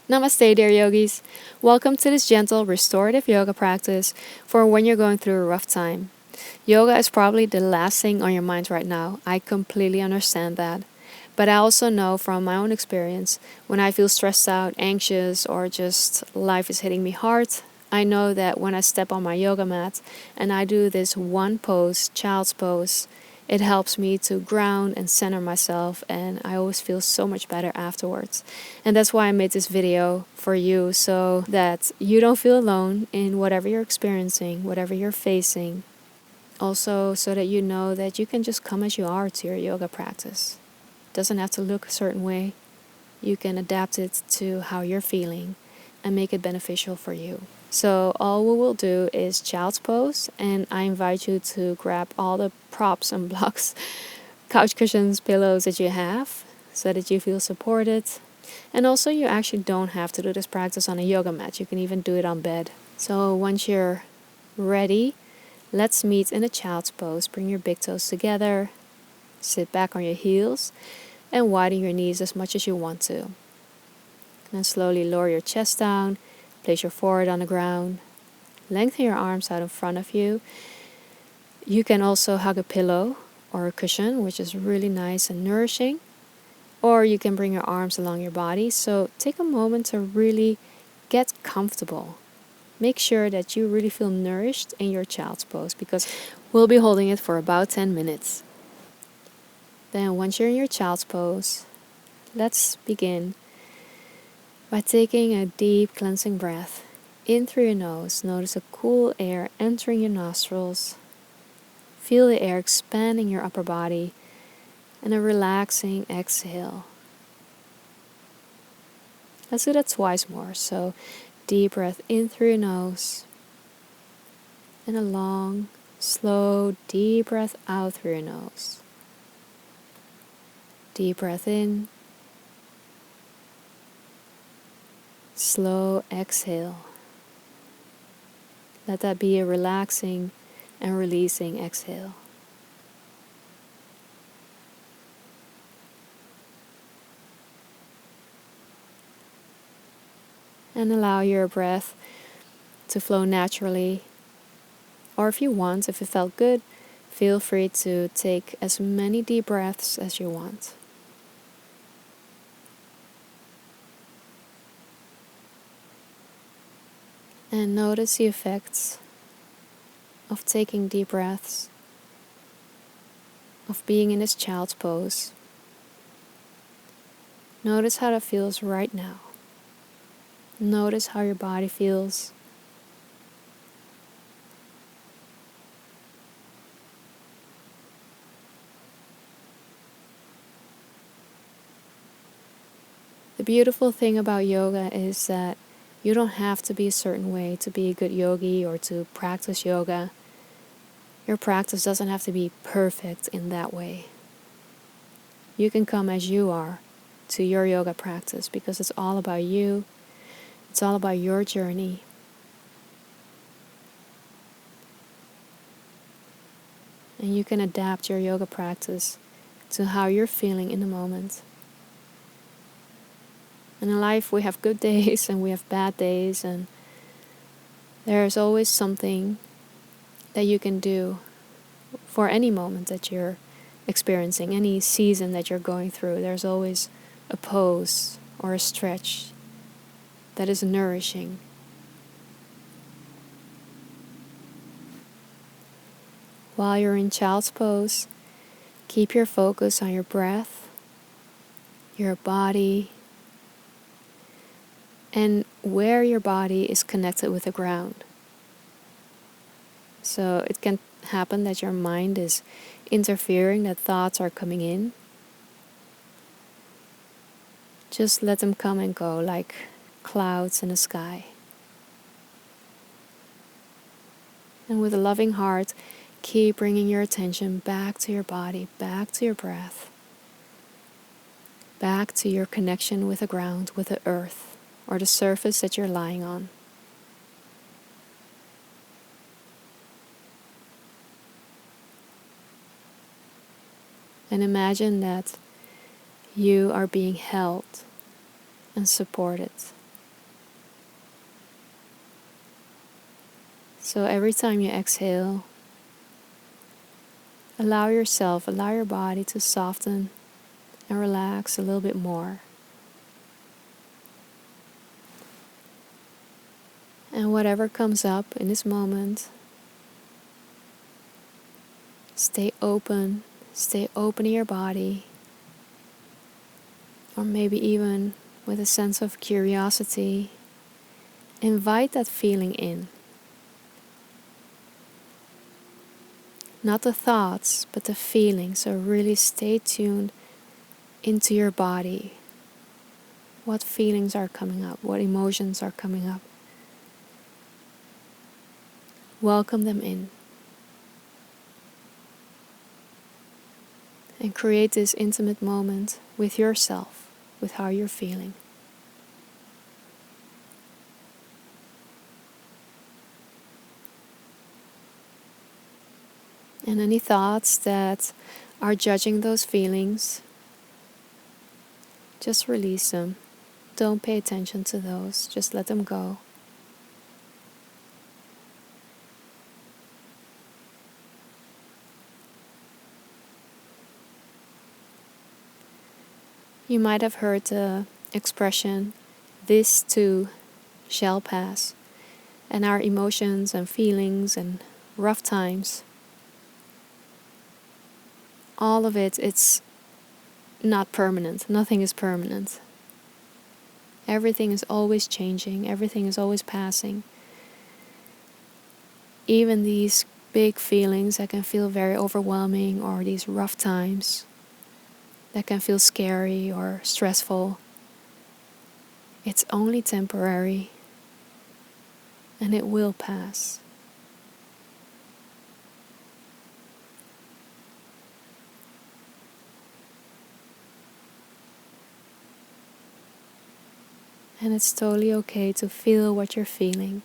Namaste, dear yogis. Welcome to this gentle restorative yoga practice for when you're going through a rough time. Yoga is probably the last thing on your mind right now. I completely understand that. But I also know from my own experience, when I feel stressed out, anxious, or just life is hitting me hard, I know that when I step on my yoga mat and I do this one pose, child's pose, it helps me to ground and center myself, and I always feel so much better afterwards. And that's why I made this video for you, so that you don't feel alone in whatever you're experiencing, whatever you're facing. Also, so that you know that you can just come as you are to your yoga practice. It doesn't have to look a certain way. You can adapt it to how you're feeling and make it beneficial for you. So all we will do is child's pose, and I invite you to grab all the props and blocks, couch cushions, pillows that you have, so that you feel supported. And also, you actually don't have to do this practice on a yoga mat. You can even do it on bed. So once you're ready, let's meet in a child's pose. Bring your big toes together, sit back on your heels, and widen your knees as much as you want to. Then slowly lower your chest down, place your forehead on the ground, lengthen your arms out in front of you. You can also hug a pillow or a cushion, which is really nice and nourishing. Or you can bring your arms along your body. So take a moment to really get comfortable. Make sure that you really feel nourished in your child's pose, because we'll be holding it for about 10 minutes. Then once you're in your child's pose, let's begin by taking a deep cleansing breath in through your nose. Notice a cool air entering your nostrils. Feel the air expanding your upper body, and a relaxing exhale. Let's do that twice more. So deep breath in through your nose, and a long, slow, deep breath out through your nose. Deep breath in, slow exhale. Let that be a relaxing and releasing exhale. And allow your breath to flow naturally. Or if you want, if it felt good, feel free to take as many deep breaths as you want. And notice the effects of taking deep breaths, of being in this child's pose. Notice how that feels right now. Notice how your body feels. The beautiful thing about yoga is that you don't have to be a certain way to be a good yogi or to practice yoga. Your practice doesn't have to be perfect in that way. You can come as you are to your yoga practice, because it's all about you. It's all about your journey. And you can adapt your yoga practice to how you're feeling in the moment. And in life, we have good days and we have bad days, and there's always something that you can do for any moment that you're experiencing, any season that you're going through. There's always a pose or a stretch that is nourishing. While you're in child's pose, keep your focus on your breath, your body, and where your body is connected with the ground. So it can happen that your mind is interfering, that thoughts are coming in. Just let them come and go like clouds in the sky. And with a loving heart, keep bringing your attention back to your body, back to your breath, back to your connection with the ground, with the earth, or the surface that you're lying on. And imagine that you are being held and supported So every time you exhale, allow your body to soften and relax a little bit more. And whatever comes up in this moment, stay open in your body, or maybe even with a sense of curiosity, invite that feeling in. Not the thoughts, but the feeling. So really stay tuned into your body. What feelings are coming up? What emotions are coming up? Welcome them in. And create this intimate moment with yourself, with how you're feeling. And any thoughts that are judging those feelings, just release them. Don't pay attention to those. Just let them go. You might have heard the expression, "This too shall pass." And our emotions and feelings and rough times, all of it's not permanent. Nothing is permanent. Everything is always changing. Everything is always passing. Even these big feelings that can feel very overwhelming, or these rough times that can feel scary or stressful, it's only temporary, and it will pass. And it's totally okay to feel what you're feeling.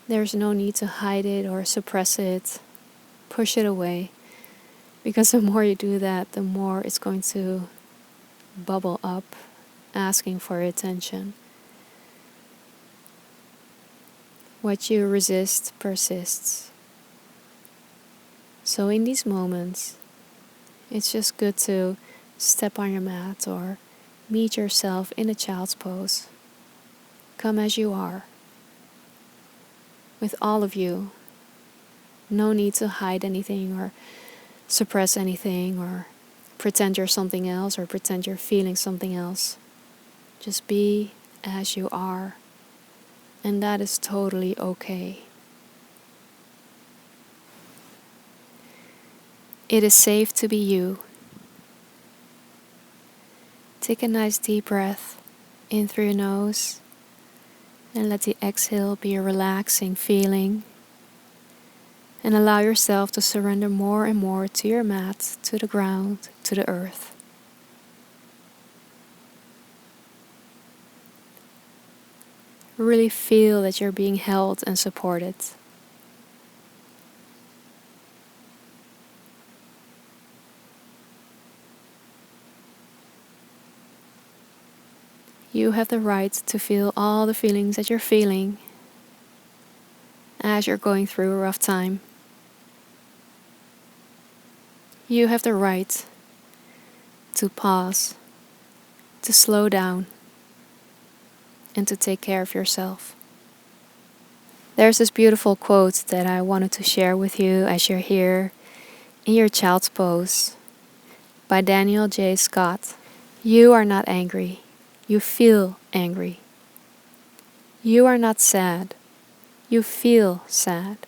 There's no need to hide it or suppress it, push it away, because the more you do that, the more it's going to bubble up, asking for attention. What you resist persists. So in these moments, it's just good to step on your mat or meet yourself in a child's pose. Come as you are, with all of you. No need to hide anything or suppress anything or pretend you're something else or pretend you're feeling something else. Just be as you are, and that is totally okay. It is safe to be you. Take a nice deep breath in through your nose, and let the exhale be a relaxing feeling. And allow yourself to surrender more and more to your mat, to the ground, to the earth. Really feel that you're being held and supported. You have the right to feel all the feelings that you're feeling as you're going through a rough time. You have the right to pause, to slow down, and to take care of yourself. There's this beautiful quote that I wanted to share with you as you're here in your child's pose by Daniel J. Scott. You are not angry. You feel angry. You are not sad. You feel sad.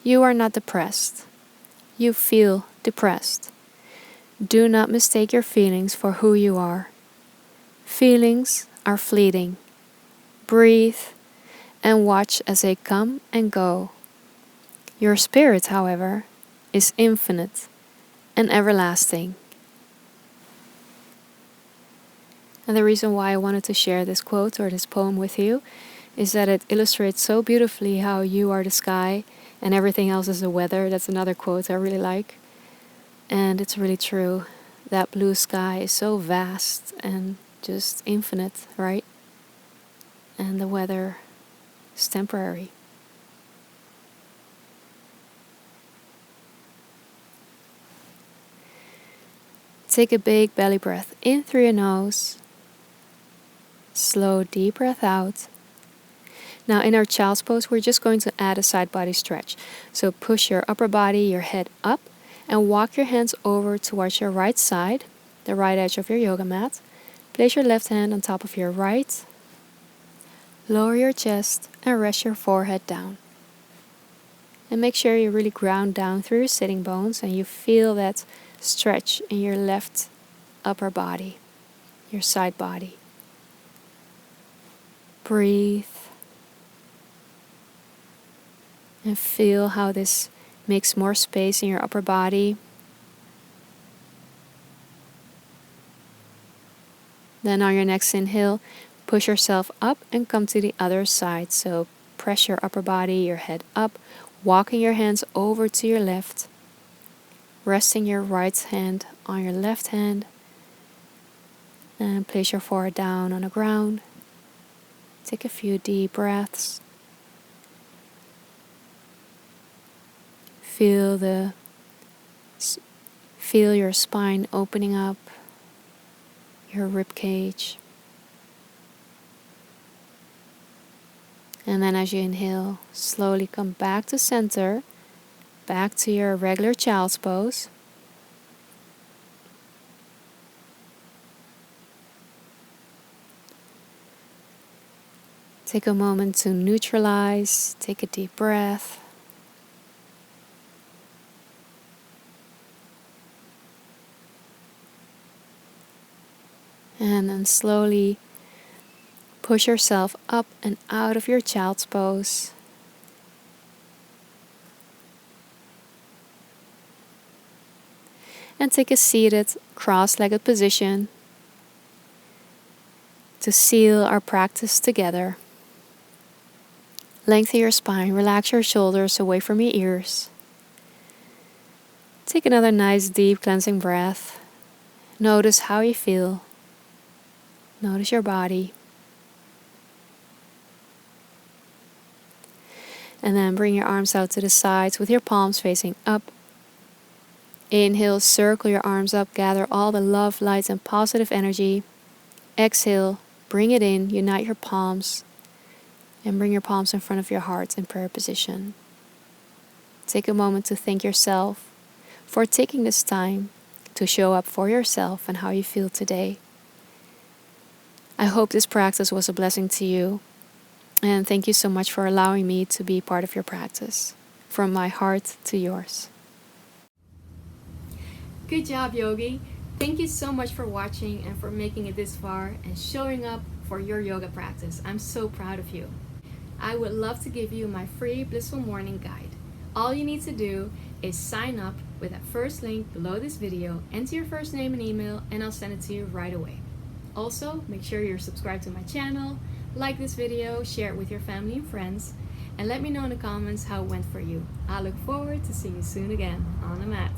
You are not depressed. You feel depressed. Do not mistake your feelings for who you are. Feelings are fleeting. Breathe and watch as they come and go. Your spirit, however, is infinite and everlasting. And the reason why I wanted to share this quote or this poem with you is that it illustrates so beautifully how you are the sky and everything else is the weather. That's another quote I really like. And it's really true. That blue sky is so vast and just infinite, right? And the weather It's temporary. Take a big belly breath in through your nose. Slow, deep breath out. Now in our child's pose, we're just going to add a side body stretch. So push your upper body, your head up, and walk your hands over towards your right side, the right edge of your yoga mat. Place your left hand on top of your right. Lower your chest and rest your forehead down. And make sure you really ground down through your sitting bones and you feel that stretch in your left upper body, your side body. Breathe. And feel how this makes more space in your upper body. Then on your next inhale, push yourself up and come to the other side. So press your upper body, your head up, walking your hands over to your left, resting your right hand on your left hand, and place your forehead down on the ground. Take a few deep breaths. Feel your spine opening up, your rib cage. And then as you inhale, slowly come back to center, back to your regular child's pose. Take a moment to neutralize, take a deep breath. And then slowly push yourself up and out of your child's pose. And take a seated, cross-legged position to seal our practice together. Lengthen your spine, relax your shoulders away from your ears. Take another nice deep cleansing breath. Notice how you feel. Notice your body. And then bring your arms out to the sides with your palms facing up. Inhale, circle your arms up, gather all the love, light, and positive energy. Exhale, bring it in, unite your palms, and bring your palms in front of your heart in prayer position. Take a moment to thank yourself for taking this time to show up for yourself and how you feel today. I hope this practice was a blessing to you, and thank you so much for allowing me to be part of your practice. From my heart to yours. Good job, Yogi. Thank you so much for watching and for making it this far and showing up for your yoga practice. I'm so proud of you. I would love to give you my free Blissful Morning Guide. All you need to do is sign up with that first link below this video, enter your first name and email, and I'll send it to you right away. Also, make sure you're subscribed to my channel, like this video, share it with your family and friends, and let me know in the comments how it went for you. I look forward to seeing you soon again on the mat.